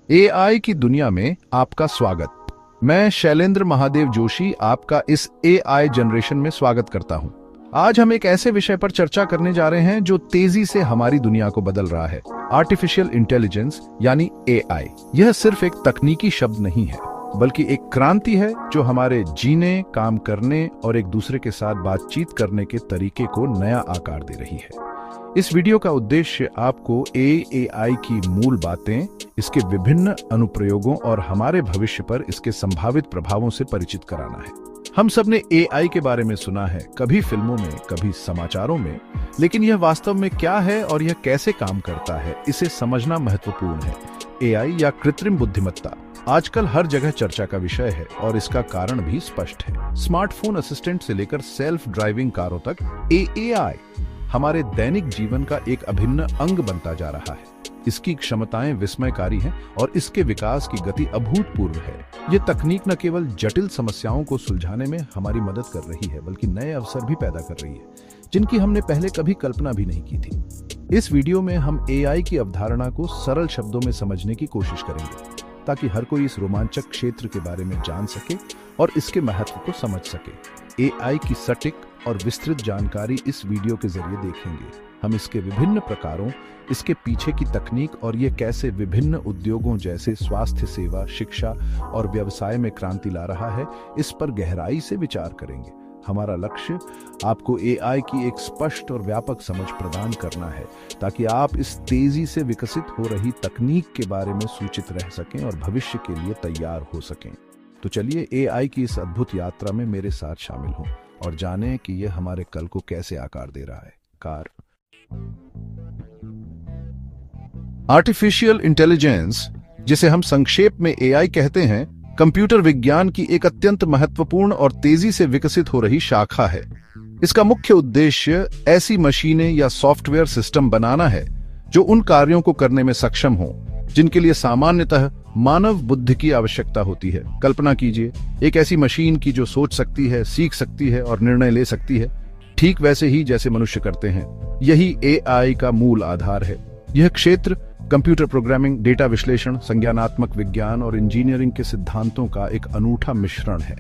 AI की दुनिया में आपका स्वागत। मैं शैलेंद्र महादेव जोशी आपका इस एआई जनरेशन में स्वागत करता हूं। आज हम एक ऐसे विषय पर चर्चा करने जा रहे हैं जो तेजी से हमारी दुनिया को बदल रहा है, आर्टिफिशियल इंटेलिजेंस यानी एआई। यह सिर्फ एक तकनीकी शब्द नहीं है, बल्कि एक क्रांति है जो हमारे जीने, काम करने और एक दूसरे के साथ बातचीत करने के तरीके को नया आकार दे रही है। इस वीडियो का उद्देश्य आपको एआई की मूल बातें, इसके विभिन्न अनुप्रयोगों और हमारे भविष्य पर इसके संभावित प्रभावों से परिचित कराना है। हम सब ने एआई के बारे में सुना है, कभी फिल्मों में, कभी समाचारों में, लेकिन यह वास्तव में क्या है और यह कैसे काम करता है, इसे समझना महत्वपूर्ण है। एआई या कृत्रिम बुद्धिमत्ता आजकल हर जगह चर्चा का विषय है और इसका कारण भी स्पष्ट है। स्मार्टफोन असिस्टेंट से लेकर सेल्फ ड्राइविंग कारों तक एआई हमारे दैनिक जीवन का एक अभिन्न अंग बनता जा रहा है। इसकी क्षमताएं विस्मयकारी हैं और इसके विकास की गति अभूतपूर्व है। ये तकनीक न केवल जटिल समस्याओं को सुलझाने में हमारी मदद कर रही है, बल्कि नए अवसर भी पैदा कर रही है, जिनकी हमने पहले कभी कल्पना भी नहीं की थी। इस वीडियो में हम एआई की अवधारणा को सरल शब्दों में समझने की कोशिश करेंगे, ताकि हर कोई इस रोमांचक क्षेत्र के बारे में जान सके और इसके महत्व को समझ सके। एआई की सटीक और विस्तृत जानकारी इस वीडियो के जरिए देखेंगे। हम इसके विभिन्न प्रकारों, इसके पीछे की तकनीक और ये कैसे विभिन्न उद्योगों जैसे स्वास्थ्य सेवा, शिक्षा और व्यवसाय में क्रांति ला रहा है, इस पर गहराई से विचार करेंगे। हमारा लक्ष्य आपको एआई की एक स्पष्ट और व्यापक समझ प्रदान करना है, ताकि आप इस तेजी से विकसित हो रही तकनीक के बारे में सूचित रह सकें और भविष्य के लिए तैयार हो सकें। तो चलिए एआई की इस अद्भुत यात्रा में मेरे साथ शामिल हों और जानें कि यह हमारे कल को कैसे आकार दे रहा है। आर्टिफिशियल इंटेलिजेंस, जिसे हम संक्षेप में एआई कहते हैं, कंप्यूटर विज्ञान की एक अत्यंत महत्वपूर्ण और तेजी से विकसित हो रही शाखा है। इसका मुख्य उद्देश्य ऐसी मशीनें या सॉफ्टवेयर सिस्टम बनाना है जो उन कार्यों को करने में सक्षम हो जिनके लिए सामान्यतः मानव बुद्धि की आवश्यकता होती है। कल्पना कीजिए एक ऐसी मशीन की जो सोच सकती है, सीख सकती है और निर्णय ले सकती है, ठीक वैसे ही जैसे मनुष्य करते हैं। यही एआई का मूल आधार है। यह क्षेत्र कंप्यूटर प्रोग्रामिंग, डेटा विश्लेषण, संज्ञानात्मक विज्ञान और इंजीनियरिंग के सिद्धांतों का एक अनूठा मिश्रण है,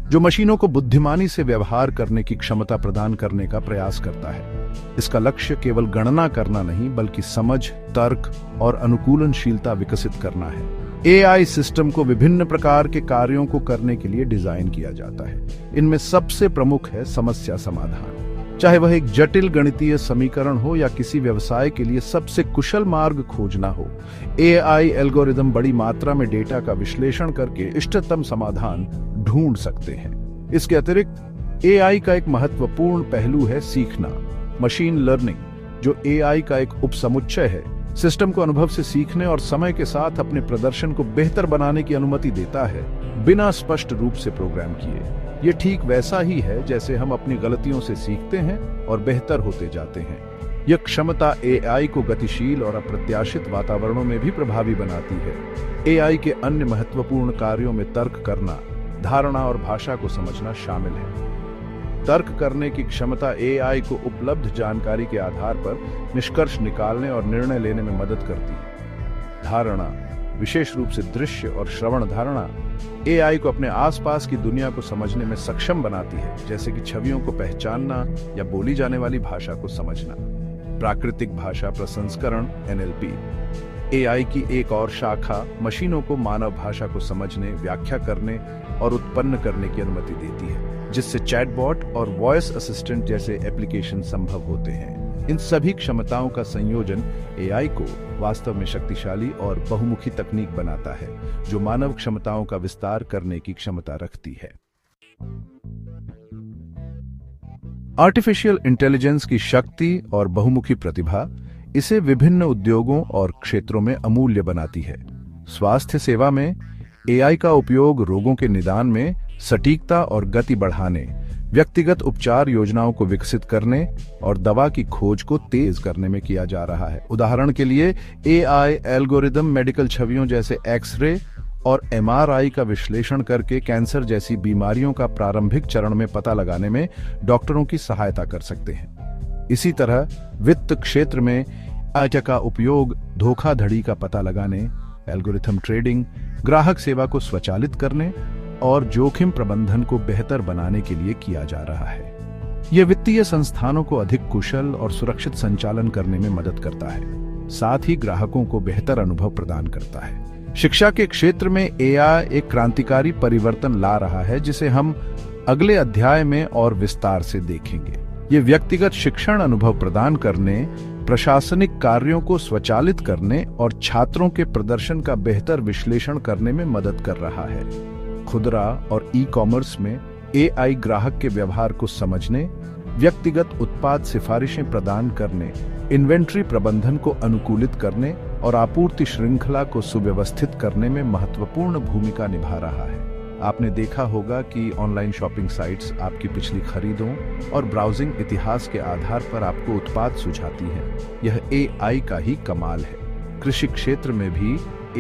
जो मशीनों को बुद्धिमानी से व्यवहार करने की क्षमता प्रदान करने का प्रयास करता है। इसका लक्ष्य केवल गणना करना नहीं, बल्कि समझ, तर्क और अनुकूलनशीलता विकसित करना है। एआई सिस्टम को विभिन्न प्रकार के कार्यों को करने के लिए डिजाइन किया जाता है। इनमें सबसे प्रमुख है समस्या समाधान। चाहे वह एक जटिल गणितीय समीकरण हो या किसी व्यवसाय के लिए सबसे कुशल मार्ग खोजना हो, एआई एल्गोरिदम बड़ी मात्रा में डेटा का विश्लेषण करके इष्टतम समाधान ढूंढ सकते हैं। इसके अतिरिक्त एआई का एक महत्वपूर्ण पहलू है सीखना। मशीन लर्निंग, जो एआई का एक उपसमुच्चय है, सिस्टम को अनुभव से सीखने और समय के साथ अपने प्रदर्शन को बेहतर बनाने की अनुमति देता है, बिना स्पष्ट रूप से प्रोग्राम किए। ये ठीक वैसा ही है जैसे हम अपनी गलतियों से सीखते हैं और बेहतर होते जाते हैं। यह क्षमता एआई को गतिशील और अप्रत्याशित वातावरणों में भी प्रभावी बनाती है। एआई के अन्य महत्वपूर्ण कार्यों में तर्क करना, धारणा और भाषा को समझना शामिल है। तर्क करने की क्षमता एआई को उपलब्ध जानकारी के आधार पर निष्कर्ष निकालने और निर्णय लेने में मदद करती है। धारणा, विशेष रूप से दृश्य और श्रवण धारणा, एआई को अपने आसपास की दुनिया को समझने में सक्षम बनाती है, जैसे कि छवियों को पहचानना या बोली जाने वाली भाषा को समझना। प्राकृतिक भाषा प्रसंस्करण एनएलपी, एआई की एक और शाखा, मशीनों को मानव भाषा को समझने, व्याख्या करने और उत्पन्न करने की अनुमति देती है, जिससे चैटबॉट और वॉइस असिस्टेंट जैसे एप्लीकेशन संभव होते हैं। इन सभी क्षमताओं का संयोजन एआई को वास्तव में शक्तिशाली और बहुमुखी तकनीक बनाता है, जो मानव क्षमताओं का विस्तार करने की क्षमता रखती है। आर्टिफिशियल इंटेलिजेंस की शक्ति और बहुमुखी प्रतिभा इसे विभिन्न उद्योगों और क्षेत्रों में अमूल्य बनाती है। स्वास्थ्य सेवा में एआई का उपयोग रोगों के निदान में सटीकता और गति बढ़ाने, व्यक्तिगत उपचार योजनाओं को विकसित करने और दवा की खोज को तेज करने में किया जा रहा है। उदाहरण के लिए एआई एल्गोरिदम मेडिकल छवियों जैसे एक्सरे और एमआरआई का विश्लेषण करके कैंसर जैसी बीमारियों का प्रारंभिक चरण में पता लगाने में डॉक्टरों की सहायता कर सकते हैं। इसी तरह वित्त क्षेत्र में AI का उपयोग धोखाधड़ी का पता लगाने, एल्गोरिथम ट्रेडिंग, ग्राहक सेवा को स्वचालित करने और जोखिम प्रबंधन को बेहतर बनाने के लिए किया जा रहा है। यह वित्तीय संस्थानों को अधिक कुशल और सुरक्षित संचालन करने में मदद करता है, साथ ही ग्राहकों को बेहतर अनुभव प्रदान करता है। शिक्षा के क्षेत्र में AI एक क्रांतिकारी परिवर्तन ला रहा है, जिसे हम अगले अध्याय में और विस्तार से देखेंगे। ये व्यक्तिगत शिक्षण अनुभव प्रदान करने, प्रशासनिक कार्यों को स्वचालित करने और छात्रों के प्रदर्शन का बेहतर विश्लेषण करने में मदद कर रहा है। खुदरा और ई-कॉमर्स में AI ग्राहक के व्यवहार को समझने, व्यक्तिगत उत्पाद सिफारिशें प्रदान करने, इन्वेंट्री प्रबंधन को अनुकूलित करने और आपूर्ति श्रृंखला को सुव्यवस्थित करने में महत्वपूर्ण भूमिका निभा रहा है। आपने देखा होगा कि ऑनलाइन शॉपिंग साइट्स आपकी पिछली खरीदों और ब्राउजिंग इतिहास के आधार पर आपको उत्पाद सुझाती हैं। यह AI का ही कमाल है। कृषि क्षेत्र में भी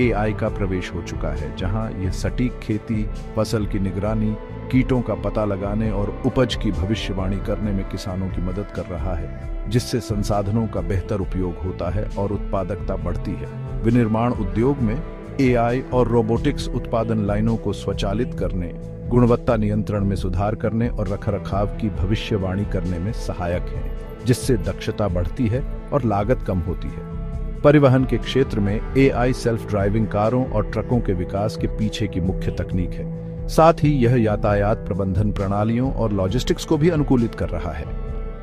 AI का प्रवेश हो चुका है, जहां यह सटीक खेती, फसल की निगरानी, कीटों का पता लगाने और उपज की भविष्यवाणी करने में किसानों की मदद कर रहा है, जिससे संसाधनों का बेहतर उपयोग होता है और उत्पादकता बढ़ती है। विनिर्माण उद्योग में AI और रोबोटिक्स उत्पादन लाइनों को स्वचालित करने, गुणवत्ता नियंत्रण में सुधार करने और रखरखाव की भविष्यवाणी करने में सहायक है, जिससे दक्षता बढ़ती है और लागत कम होती है। परिवहन के क्षेत्र में AI सेल्फ ड्राइविंग कारों और ट्रकों के विकास के पीछे की मुख्य तकनीक है। साथ ही यह यातायात प्रबंधन प्रणालियों और लॉजिस्टिक्स को भी अनुकूलित कर रहा है।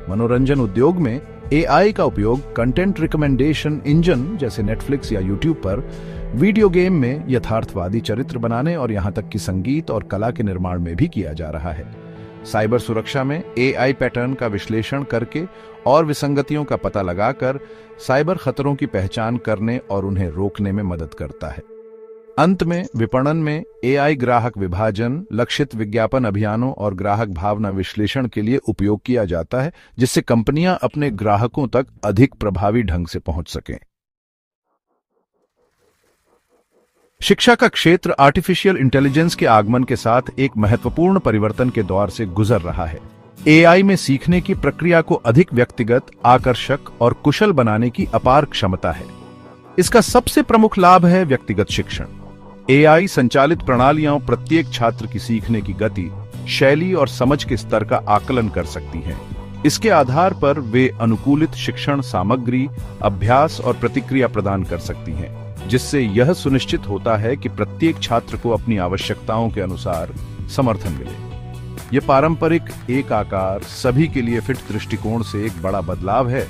मनोरंजन उद्योग में AI का उपयोग कंटेंट रिकमेंडेशन इंजन जैसे नेटफ्लिक्स या यूट्यूब पर वीडियो गेम में यथार्थवादी चरित्र बनाने और यहां तक कि संगीत और कला के निर्माण में भी किया जा रहा है। साइबर सुरक्षा में AI पैटर्न का विश्लेषण करके और विसंगतियों का पता लगाकर साइबर खतरों की पहचान करने और उन्हें रोकने में मदद करता है। अंत में विपणन में AI ग्राहक विभाजन, लक्षित विज्ञापन अभियानों और ग्राहक भावना विश्लेषण के लिए उपयोग किया जाता है, जिससे कंपनियां अपने ग्राहकों तक अधिक प्रभावी ढंग से पहुंच सकें। शिक्षा का क्षेत्र आर्टिफिशियल इंटेलिजेंस के आगमन के साथ एक महत्वपूर्ण परिवर्तन के दौर से गुजर रहा है। AI में सीखने की प्रक्रिया को अधिक व्यक्तिगत, आकर्षक और कुशल बनाने की अपार क्षमता है। इसका सबसे प्रमुख लाभ है व्यक्तिगत शिक्षण। AI संचालित प्रणालियां प्रत्येक छात्र की सीखने की गति, शैली और समझ के स्तर का आकलन कर सकती हैं। इसके आधार पर वे अनुकूलित शिक्षण सामग्री, अभ्यास और प्रतिक्रिया प्रदान कर सकती हैं, जिससे यह सुनिश्चित होता है कि प्रत्येक छात्र को अपनी आवश्यकताओं के अनुसार समर्थन मिले। यह पारंपरिक एक आकार सभी के लिए फिट दृष्टिकोण से एक बड़ा बदलाव है,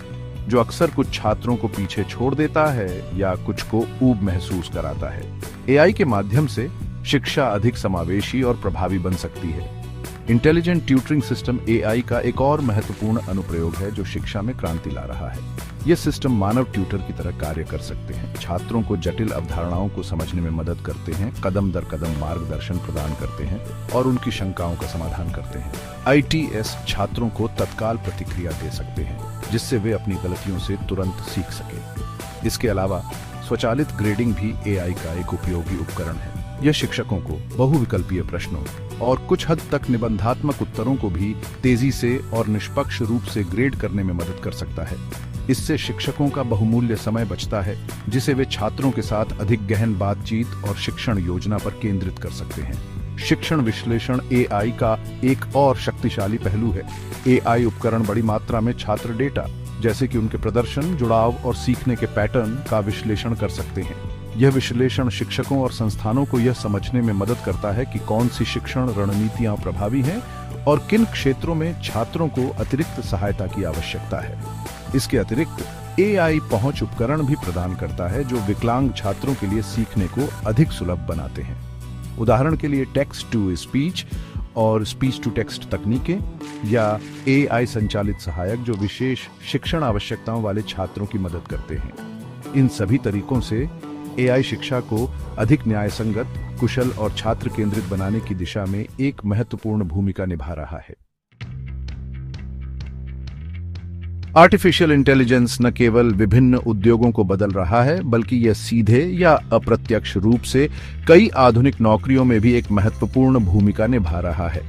जो अक्सर कुछ छात्रों को पीछे छोड़ देता है या कुछ को ऊब महसूस कराता है। AI के माध्यम से शिक्षा अधिक समावेशी और प्रभावी बन सकती है। इंटेलिजेंट ट्यूटरिंग सिस्टम AI का एक और महत्वपूर्ण अनुप्रयोग है जो शिक्षा में क्रांति ला रहा है। ये सिस्टम मानव ट्यूटर की तरह कार्य कर सकते हैं, छात्रों को जटिल अवधारणाओं को समझने में मदद करते हैं, कदम दर कदम मार्गदर्शन प्रदान करते हैं और उनकी शंकाओं का समाधान करते हैं। ITS छात्रों को तत्काल प्रतिक्रिया दे सकते हैं, जिससे वे अपनी गलतियों से तुरंत सीख सकें। इसके अलावा स्वचालित ग्रेडिंग भी AI का एक उपयोगी उपकरण है। यह शिक्षकों को बहुविकल्पीय प्रश्नों और कुछ हद तक निबंधात्मक उत्तरों को भी तेजी से और निष्पक्ष रूप से ग्रेड करने में मदद कर सकता है। इससे शिक्षकों का बहुमूल्य समय बचता है, जिसे वे छात्रों के साथ अधिक गहन बातचीत और शिक्षण योजना पर केंद्रित कर सकते हैं। शिक्षण विश्लेषण AI का एक और शक्तिशाली पहलू है। AI उपकरण बड़ी मात्रा में छात्र डेटा, जैसे कि उनके प्रदर्शन, जुड़ाव और सीखने के पैटर्न का विश्लेषण कर सकते हैं। यह विश्लेषण शिक्षकों और संस्थानों को यह समझने में मदद करता है कि कौन सी शिक्षण रणनीतियां प्रभावी हैं और किन क्षेत्रों में छात्रों को अतिरिक्त सहायता की आवश्यकता है। इसके अतिरिक्त AI पहुंच उपकरण भी प्रदान करता है, जो विकलांग छात्रों के लिए सीखने को अधिक सुलभ बनाते हैं। उदाहरण के लिए टेक्स्ट टू स्पीच और स्पीच टू टेक्स्ट तकनीकें या AI संचालित सहायक जो विशेष शिक्षण आवश्यकताओं वाले छात्रों की मदद करते हैं। इन सभी तरीकों से AI शिक्षा को अधिक न्यायसंगत, कुशल और छात्र केंद्रित बनाने की दिशा में एक महत्वपूर्ण भूमिका निभा रहा है। आर्टिफिशियल इंटेलिजेंस न केवल विभिन्न उद्योगों को बदल रहा है, बल्कि यह सीधे या अप्रत्यक्ष रूप से कई आधुनिक नौकरियों में भी एक महत्वपूर्ण भूमिका निभा रहा है।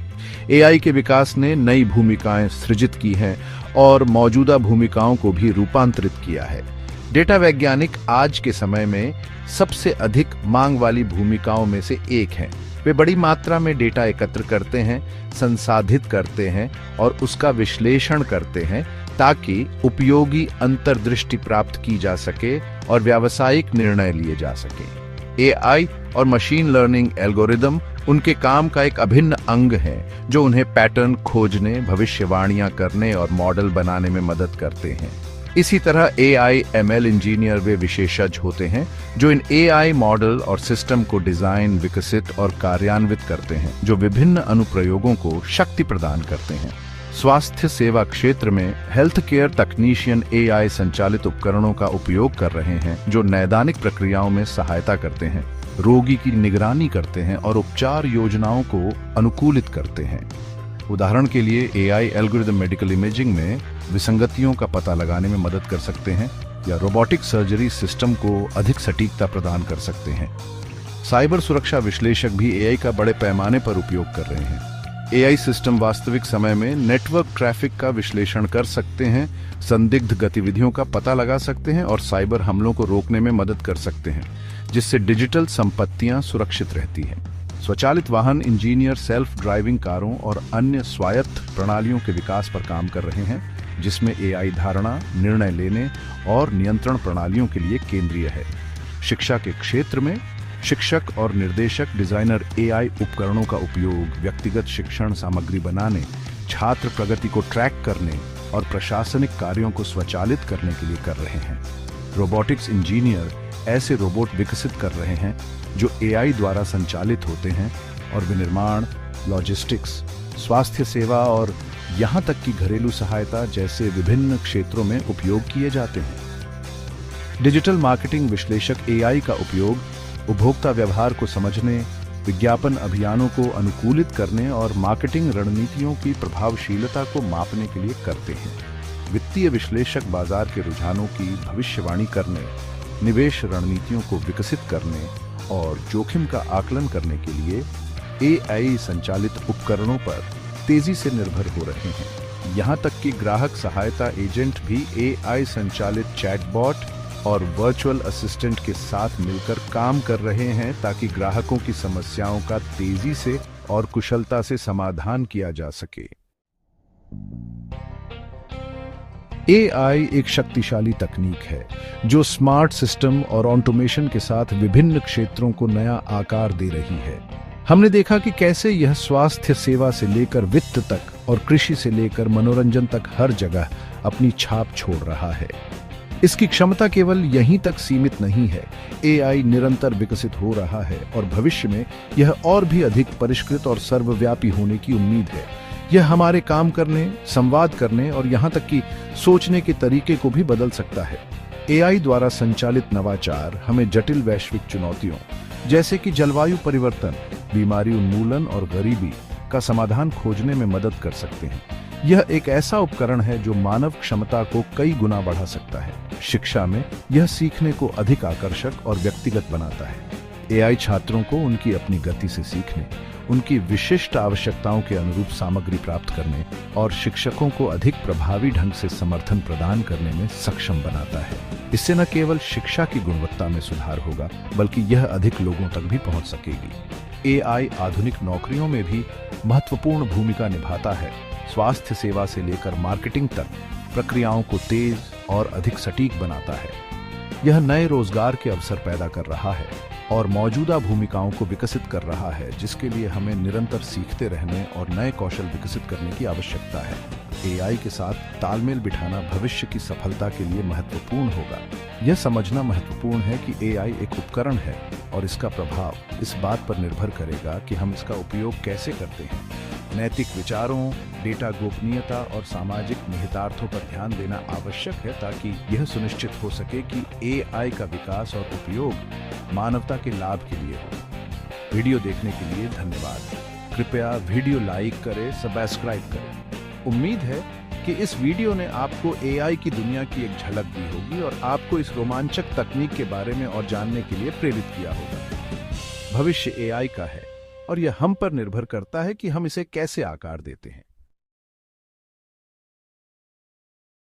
AI के विकास ने नई भूमिकाएं सृजित की हैं और मौजूदा भूमिकाओं को भी रूपांतरित किया है। डेटा वैज्ञानिक आज के समय में सबसे अधिक मांग वाली भूमिकाओं में से एक हैं। वे बड़ी मात्रा में डेटा एकत्र करते हैं, संसाधित करते हैं और उसका विश्लेषण करते हैं ताकि उपयोगी अंतर्दृष्टि प्राप्त की जा सके और व्यावसायिक निर्णय लिए जा सके। एआई और मशीन लर्निंग एल्गोरिदम उनके काम का एक अभिन्न अंग है जो उन्हें पैटर्न खोजने, भविष्यवाणियां करने और मॉडल बनाने में मदद करते हैं। इसी तरह एआई एमएल इंजीनियर वे विशेषज्ञ होते हैं जो इन एआई मॉडल और सिस्टम को डिजाइन, विकसित और कार्यान्वित करते हैं, जो विभिन्न अनुप्रयोगों को शक्ति प्रदान करते हैं। स्वास्थ्य सेवा क्षेत्र में हेल्थ केयर तकनीशियन एआई संचालित उपकरणों का उपयोग कर रहे हैं जो नैदानिक प्रक्रियाओं में सहायता करते हैं, रोगी की निगरानी करते हैं और उपचार योजनाओं को अनुकूलित करते हैं। उदाहरण के लिए एआई एल्गोरिदम मेडिकल इमेजिंग में विसंगतियों का पता लगाने में मदद कर सकते हैं या रोबोटिक सर्जरी सिस्टम को अधिक सटीकता प्रदान कर सकते हैं। साइबर सुरक्षा विश्लेषक भी एआई का बड़े पैमाने पर उपयोग कर रहे हैं। एआई सिस्टम वास्तविक समय में नेटवर्क ट्रैफिक का विश्लेषण कर सकते हैं, संदिग्ध गतिविधियों का पता लगा सकते हैं और साइबर हमलों को रोकने में मदद कर सकते हैं, जिससे डिजिटल संपत्तियां सुरक्षित रहती हैं। स्वचालित वाहन इंजीनियर सेल्फ ड्राइविंग कारों और अन्य स्वायत्त प्रणालियों के विकास पर काम कर रहे हैं, जिसमें एआई धारणा, निर्णय लेने और नियंत्रण प्रणालियों के लिए केंद्रीय है। शिक्षा के क्षेत्र में शिक्षक और निर्देशक डिजाइनर एआई उपकरणों का उपयोग व्यक्तिगत शिक्षण सामग्री बनाने, छात्र प्रगति को ट्रैक करने और प्रशासनिक कार्यों को स्वचालित करने के लिए कर रहे हैं। रोबोटिक्स इंजीनियर ऐसे रोबोट विकसित कर रहे हैं जो एआई द्वारा संचालित होते हैं और विनिर्माण, लॉजिस्टिक्स, स्वास्थ्य सेवा और यहां तक कि घरेलू सहायता जैसे विभिन्न क्षेत्रों में उपयोग किए जाते हैं। डिजिटल मार्केटिंग विश्लेषक एआई का उपयोग उपभोक्ता व्यवहार को समझने, विज्ञापन अभियानों को अनुकूलित करने और मार्केटिंग रणनीतियों की प्रभावशीलता को मापने के लिए करते हैं। वित्तीय विश्लेषक बाजार के रुझानों की भविष्यवाणी करने, निवेश रणनीतियों को विकसित करने और जोखिम का आकलन करने के लिए एआई संचालित उपकरणों पर तेजी से निर्भर हो रहे हैं। यहां तक कि ग्राहक सहायता एजेंट भी एआई संचालित चैटबॉट और वर्चुअल असिस्टेंट के साथ मिलकर काम कर रहे हैं ताकि ग्राहकों की समस्याओं का तेजी से और कुशलता से समाधान किया जा सके। एआई एक शक्तिशाली तकनीक है जो स्मार्ट सिस्टम और ऑटोमेशन के साथ विभिन्न क्षेत्रों को नया आकार दे रही है। हमने देखा कि कैसे यह स्वास्थ्य सेवा से लेकर वित्त तक और कृषि से लेकर मनोरंजन तक हर जगह अपनी छाप छोड़ रहा है। इसकी क्षमता केवल यहीं तक सीमित नहीं है। एआई निरंतर विकसित हो रहा है और भविष्य में यह और भी अधिक परिष्कृत और सर्वव्यापी होने की उम्मीद है। यह हमारे काम करने, संवाद करने और यहां तक कि सोचने के तरीके को भी बदल सकता है। एआई द्वारा संचालित नवाचार हमें जटिल वैश्विक चुनौतियों जैसे कि जलवायु परिवर्तन, बीमारी उन्मूलन और गरीबी का समाधान खोजने में मदद कर सकते हैं। यह एक ऐसा उपकरण है जो मानव क्षमता को कई गुना बढ़ा सकता है। शिक्षा में यह सीखने को अधिक आकर्षक और व्यक्तिगत बनाता है। एआई छात्रों को उनकी अपनी गति से सीखने, उनकी विशिष्ट आवश्यकताओं के अनुरूप सामग्री प्राप्त करने और शिक्षकों को अधिक प्रभावी ढंग से समर्थन प्रदान करने में सक्षम बनाता है। इससे न केवल शिक्षा की गुणवत्ता में सुधार होगा, बल्कि यह अधिक लोगों तक भी पहुंच सकेगी। एआई आधुनिक नौकरियों में भी महत्वपूर्ण भूमिका निभाता है। स्वास्थ्य सेवा से लेकर मार्केटिंग तक प्रक्रियाओं को तेज और अधिक सटीक बनाता है। यह नए रोजगार के अवसर पैदा कर रहा है और मौजूदा भूमिकाओं को विकसित कर रहा है, जिसके लिए हमें निरंतर सीखते रहने और नए कौशल विकसित करने की आवश्यकता है। एआई के साथ तालमेल बिठाना भविष्य की सफलता के लिए महत्वपूर्ण होगा। यह समझना महत्वपूर्ण है कि एआई एक उपकरण है और इसका प्रभाव इस बात पर निर्भर करेगा कि हम इसका उपयोग कैसे करते हैं। नैतिक विचारों, डेटा गोपनीयता और सामाजिक निहितार्थों पर ध्यान देना आवश्यक है ताकि यह सुनिश्चित हो सके कि एआई का विकास और उपयोग मानवता के लाभ के लिए हो। वीडियो देखने के लिए धन्यवाद। कृपया वीडियो लाइक करें, सब्सक्राइब करें। उम्मीद है कि इस वीडियो ने आपको एआई की दुनिया की एक झलक दी होगी और आपको इस रोमांचक तकनीक के बारे में और जानने के लिए प्रेरित किया होगा। भविष्य एआई का है और यह हम पर निर्भर करता है कि हम इसे कैसे आकार देते हैं।